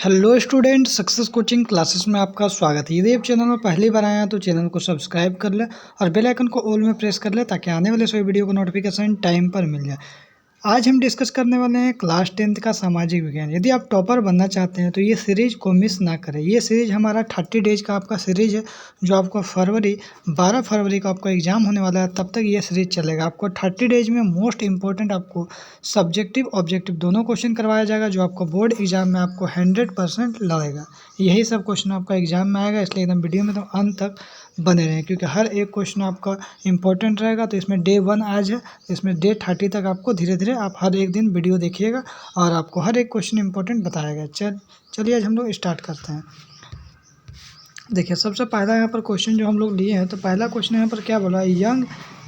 Hello student, success coaching classes में आपका स्वागत है। यदि आप चैनल में पहली बार आए हैं तो चैनल को सब्सक्राइब कर ले और बेल आइकन को ऑल में प्रेस कर ले ताकि आने वाले सभी वीडियो को नोटिफिकेशन टाइम पर मिल जाए। आज हम डिस्कस करने वाले हैं क्लास 10th का सामाजिक विज्ञान। यदि आप टॉपर बनना चाहते हैं तो ये सीरीज को मिस ना करें। ये सीरीज हमारा 30 डेज का आपका सीरीज है जो आपको 12 फरवरी का आपका एग्जाम होने वाला है, तब तक ये सीरीज चलेगा। आपको 30 डेज में मोस्ट इंपॉर्टेंट आपको सब्जेक्टिव ऑब्जेक्टिव दोनों क्वेश्चन करवाया जाएगा जो आपको बोर्ड एग्जाम में आपको 100% लगेगा। यही सब क्वेश्चन आपका एग्जाम में आएगा, इसलिए एकदम वीडियो में तो अंत तक बने रहें क्योंकि हर एक क्वेश्चन आपका इंपॉर्टेंट रहेगा। तो इसमें डे 1 आज है, इसमें डे 30 तक आपको धीरे धीरे आप हर एक दिन वीडियो देखिएगा और आपको हर एक क्वेश्चन इंपॉर्टेंट बताएगा। चलिए आज हम लोग स्टार्ट करते हैं। देखिए, सबसे पहला यहाँ पर क्वेश्चन जो हम लोग लिए हैं, तो पहला क्वेश्चन यहाँ पर क्या बोला है, यंग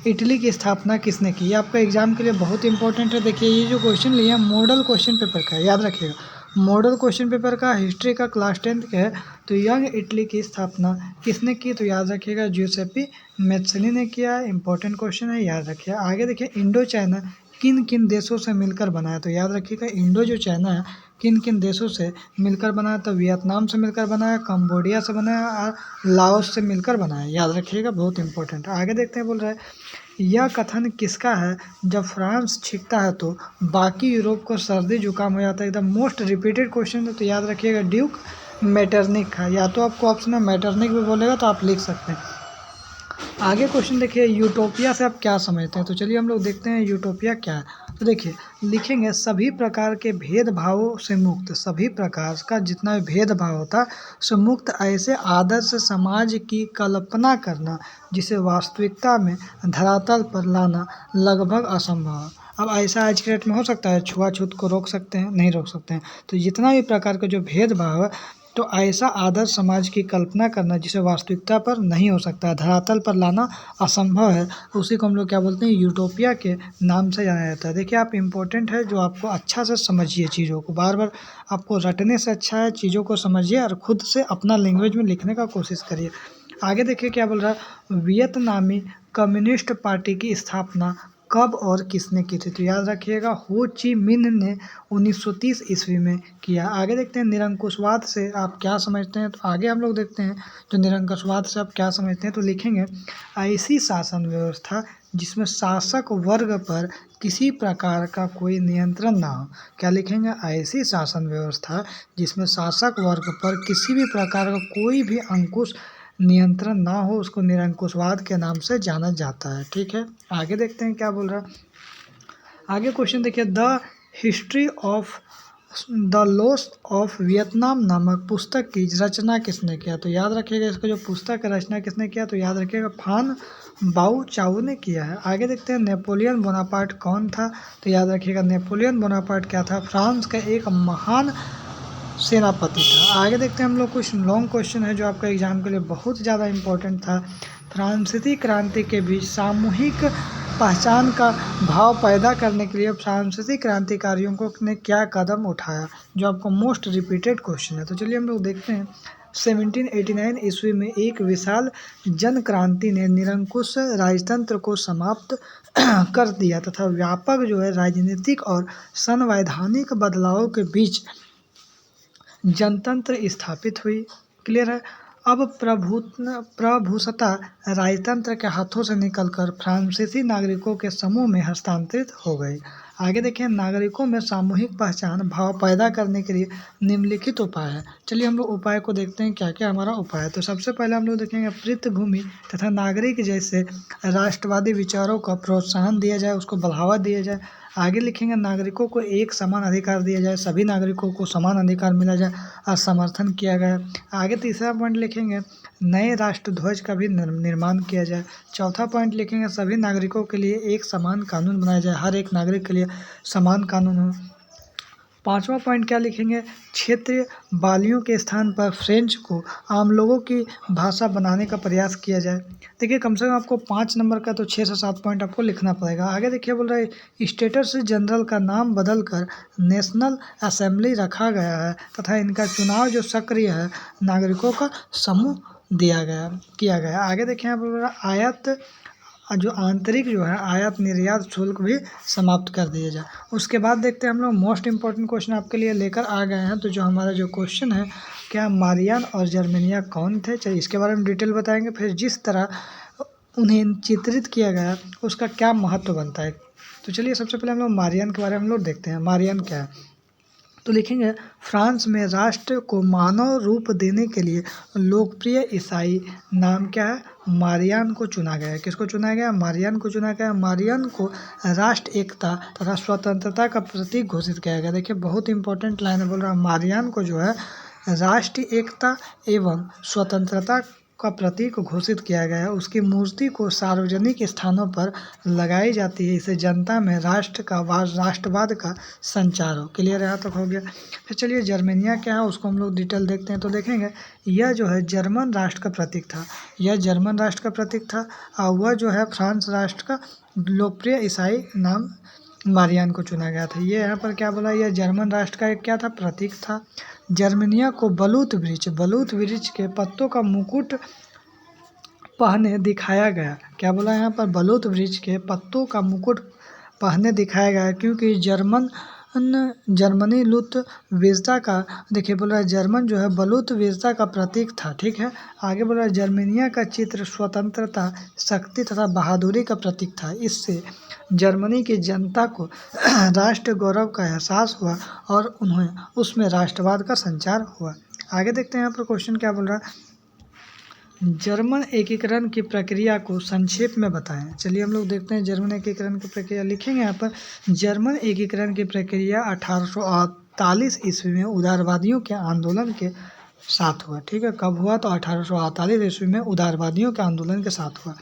इटली की स्थापना किसने की। ये आपका एग्जाम के लिए बहुत इंपॉर्टेंट है। देखिए, ये जो क्वेश्चन लिए हैं मॉडल क्वेश्चन पेपर का है, याद रखिएगा। मॉडल क्वेश्चन पेपर का हिस्ट्री का क्लास 10th का है। तो यंग इटली की स्थापना किसने की, तो याद रखिएगा ज्यूसेपी मेत्सनी ने किया। इंपॉर्टेंट क्वेश्चन है, याद रखिए। आगे देखिए, इंडो चाइना किन किन देशों से मिलकर बना है, तो याद रखिएगा इंडो जो चाइना है किन किन देशों से मिलकर बना है, तो वियतनाम से मिलकर बना है, कंबोडिया से बना है और लाओस से मिलकर बना है। याद रखिएगा, बहुत इंपॉर्टेंट है। आगे देखते हैं, बोल रहा है यह कथन किसका है, जब फ्रांस छींकता है तो बाकी यूरोप को सर्दी जुकाम हो जाता है। एकदम मोस्ट रिपीटेड क्वेश्चन है, तो याद रखिएगा ड्यूक मेटरनिक है। या तो आपको ऑप्शन में मेटरनिक भी बोलेगा तो आप लिख सकते हैं। आगे क्वेश्चन देखिए, यूटोपिया से आप क्या समझते हैं, तो चलिए हम लोग देखते हैं यूटोपिया क्या है। तो देखिए, लिखेंगे सभी प्रकार के भेदभावों से मुक्त, सभी प्रकार का जितना भी भेदभाव होता है से मुक्त ऐसे आदर्श समाज की कल्पना करना जिसे वास्तविकता में धरातल पर लाना लगभग असंभव है। अब ऐसा आज के डेट में हो सकता है, छुआछूत को रोक सकते हैं, नहीं रोक सकते हैं। तो जितना भी प्रकार का जो भेदभाव है, तो ऐसा आदर्श समाज की कल्पना करना जिसे वास्तविकता पर नहीं हो सकता, धरातल पर लाना असंभव है, उसी को हम लोग क्या बोलते हैं, यूटोपिया के नाम से जाना जाता है। देखिए, आप इम्पोर्टेंट है जो आपको अच्छा से समझिए, चीज़ों को बार बार आपको रटने से अच्छा है चीज़ों को समझिए और खुद से अपना लैंग्वेज में लिखने का कोशिश करिए। आगे देखिए क्या बोल रहा है, वियतनामी कम्युनिस्ट पार्टी की स्थापना कब और किसने की थी, तो याद रखिएगा हो ची मिन्ह ने 1930 ईस्वी में किया। आगे देखते हैं निरंकुशवाद से आप क्या समझते हैं, तो आगे हम लोग देखते हैं जो निरंकुशवाद से आप क्या समझते हैं, तो लिखेंगे ऐसी शासन व्यवस्था जिसमें शासक वर्ग पर किसी प्रकार का कोई नियंत्रण ना हो। क्या लिखेंगे, ऐसी शासन व्यवस्था जिसमें शासक वर्ग पर किसी भी प्रकार का कोई भी अंकुश नियंत्रण ना हो, उसको निरंकुशवाद के नाम से जाना जाता है। ठीक है, आगे देखते हैं क्या बोल रहा है। आगे क्वेश्चन देखिए, the history of the loss of Vietnam नामक पुस्तक की रचना किसने किया, तो याद रखिएगा इसको जो पुस्तक का रचना किसने किया, तो याद रखिएगा फान बाओ चाओ ने किया है। आगे देखते हैं नेपोलियन बोनापार्ट कौन था, तो याद रखिएगा नेपोलियन बोनापार्ट क्या था, फ्रांस का एक महान सेनापति था। आगे देखते हैं हम लोग, कुछ लॉन्ग क्वेश्चन है जो आपका एग्जाम के लिए बहुत ज़्यादा इम्पोर्टेंट था। फ्रांसीसी क्रांति के बीच सामूहिक पहचान का भाव पैदा करने के लिए फ्रांसीसी क्रांतिकारियों को ने क्या कदम उठाया, जो आपको मोस्ट रिपीटेड क्वेश्चन है। तो चलिए हम लोग देखते हैं। 1789 ईस्वी में एक विशाल जन क्रांति ने निरंकुश राजतंत्र को समाप्त कर दिया तथा व्यापक जो है राजनीतिक और संवैधानिक बदलावों के बीच जनतंत्र स्थापित हुई। क्लियर है। अब प्रभुसत्ता राजतंत्र के हाथों से निकलकर फ्रांसीसी नागरिकों के समूह में हस्तांतरित हो गई। आगे देखिए, नागरिकों में सामूहिक पहचान भाव पैदा करने के लिए निम्नलिखित उपाय है। चलिए हम लोग उपाय को देखते हैं क्या क्या हमारा उपाय है। तो सबसे पहले हम लोग देखेंगे पृथ्वी तथा नागरिक जैसे राष्ट्रवादी विचारों का प्रोत्साहन दिया जाए, उसको बढ़ावा दिया जाए। आगे लिखेंगे नागरिकों को एक समान अधिकार दिया जाए, सभी नागरिकों को समान अधिकार मिला जाए और समर्थन किया गया। आगे तीसरा पॉइंट लिखेंगे नए राष्ट्रध्वज का भी निर्माण किया जाए। चौथा पॉइंट लिखेंगे सभी नागरिकों के लिए एक समान कानून बनाया जाए, हर एक नागरिक के लिए समान कानून हो। पांचवा पॉइंट क्या लिखेंगे, क्षेत्रीय बालियों के स्थान पर फ्रेंच को आम लोगों की भाषा बनाने का प्रयास किया जाए। देखिए, कम से कम आपको 5 नंबर का तो 6 से 7 पॉइंट आपको लिखना पड़ेगा। आगे देखिए बोल रहा है स्टेट्स जनरल का नाम बदलकर नेशनल असेंबली रखा गया है तथा इनका चुनाव जो सक्रिय है नागरिकों का समूह किया गया। आगे देखिए यहाँ पर बोल रहा है जो आंतरिक जो है आयात निर्यात शुल्क भी समाप्त कर दिया जाए। उसके बाद देखते हैं हम लोग मोस्ट इम्पोर्टेंट क्वेश्चन आपके लिए लेकर आ गए हैं। तो जो हमारा जो क्वेश्चन है, क्या मारियान और जर्मेनिया कौन थे, चलिए इसके बारे में डिटेल बताएंगे। फिर जिस तरह उन्हें चित्रित किया गया उसका क्या महत्व बनता है। तो चलिए सबसे पहले हम लोग मारियान के बारे में हम लोग देखते हैं। मारियान क्या है, तो लिखेंगे फ्रांस में राष्ट्र को मानव रूप देने के लिए लोकप्रिय ईसाई नाम क्या है, मारियान को चुना गया है। किसको चुना गया, मारियान को चुना गया। मारियान को राष्ट्र एकता तथा स्वतंत्रता का प्रतीक घोषित किया गया। देखिए बहुत इंपॉर्टेंट लाइन है, बोल रहा है मारियान को जो है राष्ट्रीय एकता एवं स्वतंत्रता का प्रतीक घोषित किया गया है। उसकी मूर्ति को सार्वजनिक स्थानों पर लगाई जाती है। इसे जनता में राष्ट्रवाद का संचार हो। क्लियर यहाँ तक हो गया। फिर चलिए जर्मेनिया क्या है उसको हम लोग डिटेल देखते हैं। तो देखेंगे यह जो है जर्मन राष्ट्र का प्रतीक था, यह जर्मन राष्ट्र का प्रतीक था। और वह जो है फ्रांस राष्ट्र का लोकप्रिय ईसाई नाम मारियान को चुना गया था। ये यहाँ पर क्या बोला, यह जर्मन राष्ट्र का एक क्या था, प्रतीक था। जर्मनिया को बलूत वृक्ष के पत्तों का मुकुट पहने दिखाया गया। क्या बोला यहाँ पर, बलूत वृक्ष के पत्तों का मुकुट पहने दिखाया गया, क्योंकि जर्मनी लुत वीरता का, देखिए बोल रहा है जर्मन जो है बलूत वीरता का प्रतीक था। ठीक है, आगे बोल रहा है जर्मनिया का चित्र स्वतंत्रता, शक्ति तथा बहादुरी का प्रतीक था। इससे जर्मनी की जनता को राष्ट्र गौरव का एहसास हुआ और उन्हें उसमें राष्ट्रवाद का संचार हुआ। आगे देखते हैं यहाँ पर क्वेश्चन क्या बोल रहा है, जर्मन एकीकरण की प्रक्रिया को संक्षेप में बताएं। चलिए हम लोग देखते हैं जर्मन एकीकरण की प्रक्रिया। लिखेंगे यहाँ पर जर्मन एकीकरण की प्रक्रिया 1848 ईस्वी में उदारवादियों के आंदोलन के साथ हुआ। ठीक है, कब हुआ, तो 1848 ईस्वी में उदारवादियों के आंदोलन के साथ हुआ।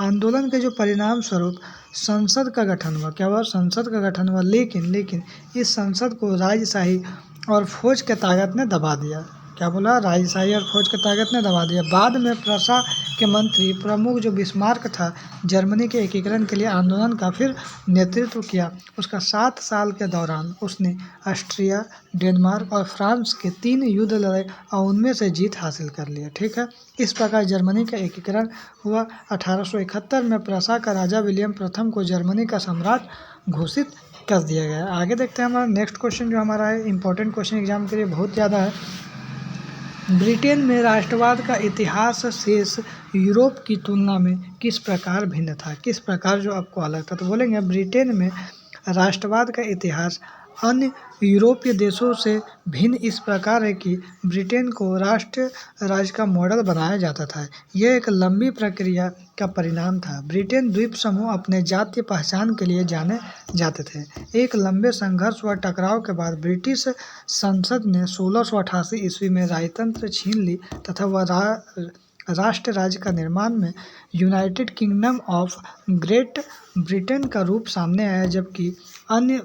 आंदोलन के जो परिणाम स्वरूप संसद का गठन हुआ। क्या हुआ, संसद का गठन हुआ। लेकिन इस संसद को राजशाही और फौज के ताकत ने दबा दिया। क्या बोला, राजशाही और फौज के ताकत ने दबा दिया। बाद में प्रशा के मंत्री प्रमुख जो बिस्मार्क था, जर्मनी के एकीकरण के लिए आंदोलन का फिर नेतृत्व किया। उसका 7 साल के दौरान उसने ऑस्ट्रिया, डेनमार्क और फ्रांस के 3 युद्ध लड़े और उनमें से जीत हासिल कर लिया। ठीक है, इस प्रकार जर्मनी का एकीकरण हुआ। 1871 में प्रशा का राजा विलियम प्रथम को जर्मनी का सम्राट घोषित कर दिया गया। आगे देखते हैं हमारा नेक्स्ट क्वेश्चन जो हमारा है, इंपॉर्टेंट क्वेश्चन एग्जाम के लिए बहुत ज़्यादा है। ब्रिटेन में राष्ट्रवाद का इतिहास शेष यूरोप की तुलना में किस प्रकार भिन्न था, किस प्रकार जो आपको अलग था। तो बोलेंगे ब्रिटेन में राष्ट्रवाद का इतिहास अन्य यूरोपीय देशों से भिन्न इस प्रकार है कि ब्रिटेन को राष्ट्र राज्य का मॉडल बनाया जाता था। यह एक लंबी प्रक्रिया का परिणाम था। ब्रिटेन द्वीप समूह अपने जातीय पहचान के लिए जाने जाते थे। एक लंबे संघर्ष व टकराव के बाद ब्रिटिश संसद ने 1688 ईस्वी में राजतंत्र छीन ली तथा वह राष्ट्र राज्य का निर्माण में United kingdom of great Britain का रूप सामने आया, जबकि अन्य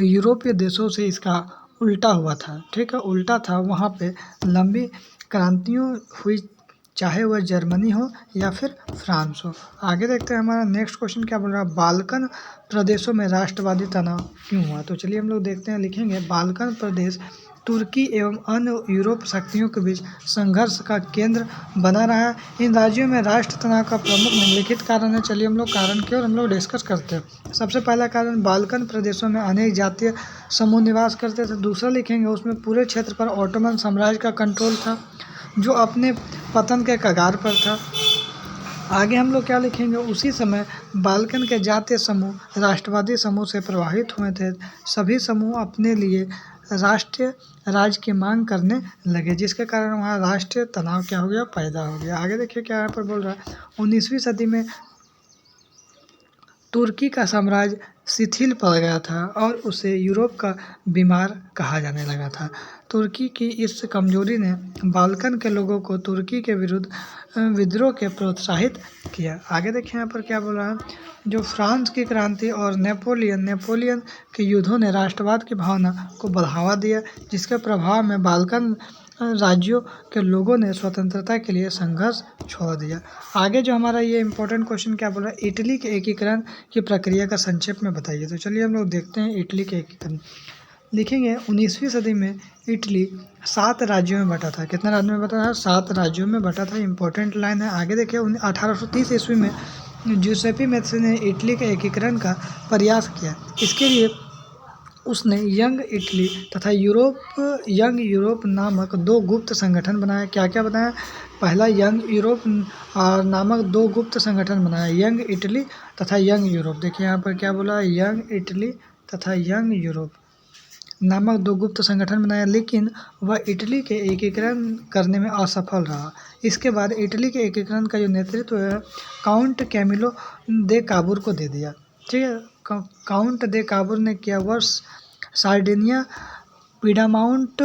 यूरोपीय देशों से इसका उल्टा हुआ था। ठीक है, उल्टा था, वहाँ पे लंबी क्रांतियाँ हुई, चाहे वह जर्मनी हो या फिर फ्रांस हो। आगे देखते हैं हमारा नेक्स्ट क्वेश्चन क्या बोल रहा है, बाल्कन प्रदेशों में राष्ट्रवादी तनाव क्यों हुआ। तो चलिए हम लोग देखते हैं। लिखेंगे बाल्कन प्रदेश तुर्की एवं अन्य यूरोप शक्तियों के बीच संघर्ष का केंद्र बना रहा है। इन राज्यों में राष्ट्र तनाव का प्रमुख निम्नलिखित कारण है। चलिए हम लोग कारण की ओर हम लोग डिस्कस करते हैं। सबसे पहला कारण, बाल्कन प्रदेशों में अनेक जातीय समूह निवास करते थे। दूसरा लिखेंगे उसमें पूरे क्षेत्र पर ऑटोमन साम्राज्य का कंट्रोल था, जो अपने पतन के कगार पर था। आगे हम लोग क्या लिखेंगे, उसी समय बाल्कन के जातीय समूह राष्ट्रवादी समूह से प्रभावित हुए थे। सभी समूह अपने लिए राष्ट्रीय राज्य की मांग करने लगे, जिसके कारण वहाँ राष्ट्रीय तनाव क्या हो गया, पैदा हो गया। आगे देखिए क्या यहाँ पर बोल रहा है, 19वीं सदी में तुर्की का साम्राज्य शिथिल पड़ गया था और उसे यूरोप का बीमार कहा जाने लगा था। तुर्की की इस कमजोरी ने बाल्कन के लोगों को तुर्की के विरुद्ध विद्रोह के प्रोत्साहित किया। आगे देखिए यहाँ पर क्या बोल रहा है, जो फ्रांस की क्रांति और नेपोलियन के युद्धों ने राष्ट्रवाद की भावना को बढ़ावा दिया, जिसके प्रभाव में बाल्कन राज्यों के लोगों ने स्वतंत्रता के लिए संघर्ष छोड़ दिया। आगे जो हमारा ये इंपॉर्टेंट क्वेश्चन क्या बोल रहा है, इटली के एकीकरण की प्रक्रिया का संक्षेप में बताइए। तो चलिए हम लोग देखते हैं इटली के एकीकरण। लिखेंगे 19वीं सदी में इटली 7 राज्यों में बटा था। कितने राज्यों में बटा था, 7 राज्यों में बटा था। इंपॉर्टेंट लाइन है। आगे देखिए 1830 ईस्वी में जूसेपी मेत्सी ने इटली के एकीकरण का प्रयास किया। इसके लिए उसने यंग इटली तथा यंग यूरोप नामक दो गुप्त संगठन बनाए। क्या क्या बनाया? पहला यंग यूरोप नामक दो गुप्त संगठन बनाया, यंग इटली तथा यंग यूरोप। देखिए यहाँ पर क्या बोला, यंग इटली तथा यंग यूरोप नामक दो गुप्त संगठन बनाया, लेकिन वह इटली के एकीकरण करने में असफल रहा। इसके बाद इटली के एकीकरण का जो नेतृत्व है काउंट कैमिलो दे काबूर को दे दिया। ठीक है, काउंट दे काबूर ने किया। वर्ष सार्डिनिया पीडामाउंट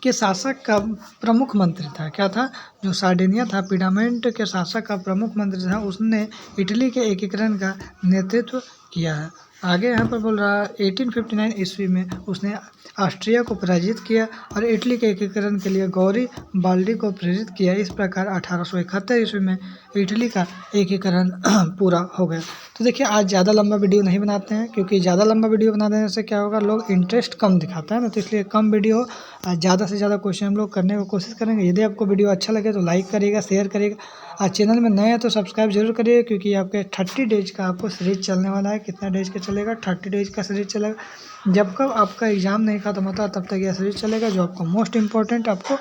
के शासक का प्रमुख मंत्री था। क्या था? जो सार्डिनिया था, पीडामेंट के शासक का प्रमुख मंत्री था, उसने इटली के एकीकरण का नेतृत्व किया है। आगे यहाँ पर बोल रहा है 1859 ईस्वी में उसने ऑस्ट्रिया को पराजित किया और इटली के एकीकरण के लिए गौरी बाल्डी को प्रेरित किया। इस प्रकार 1871 ईस्वी में इटली का एकीकरण पूरा हो गया। तो देखिए आज ज़्यादा लंबा वीडियो नहीं बनाते हैं, क्योंकि ज़्यादा लंबा वीडियो बना देने से क्या होगा, लोग इंटरेस्ट कम दिखाता है ना, तो इसलिए कम वीडियो ज़्यादा से ज़्यादा क्वेश्चन हम लोग करने की कोशिश करेंगे। यदि आपको वीडियो अच्छा लगे तो लाइक करिएगा, शेयर करिएगा, और चैनल में नए हैं तो सब्सक्राइब जरूर करिए, क्योंकि आपके 30 डेज का आपको सीरीज चलने वाला है। कितना डेज का चलेगा? 30 डेज का सीरीज चलेगा। जब कब आपका एग्ज़ाम नहीं खत्म होता तब तक यह सीरीज चलेगा, जो आपको मोस्ट इम्पॉर्टेंट आपको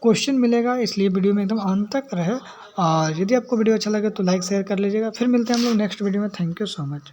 क्वेश्चन मिलेगा, इसलिए वीडियो में एकदम अंत तक रहे। और यदि आपको वीडियो अच्छा लगे तो लाइक शेयर कर लीजिएगा। फिर मिलते हैं हम लोग नेक्स्ट वीडियो में। Thank you so much.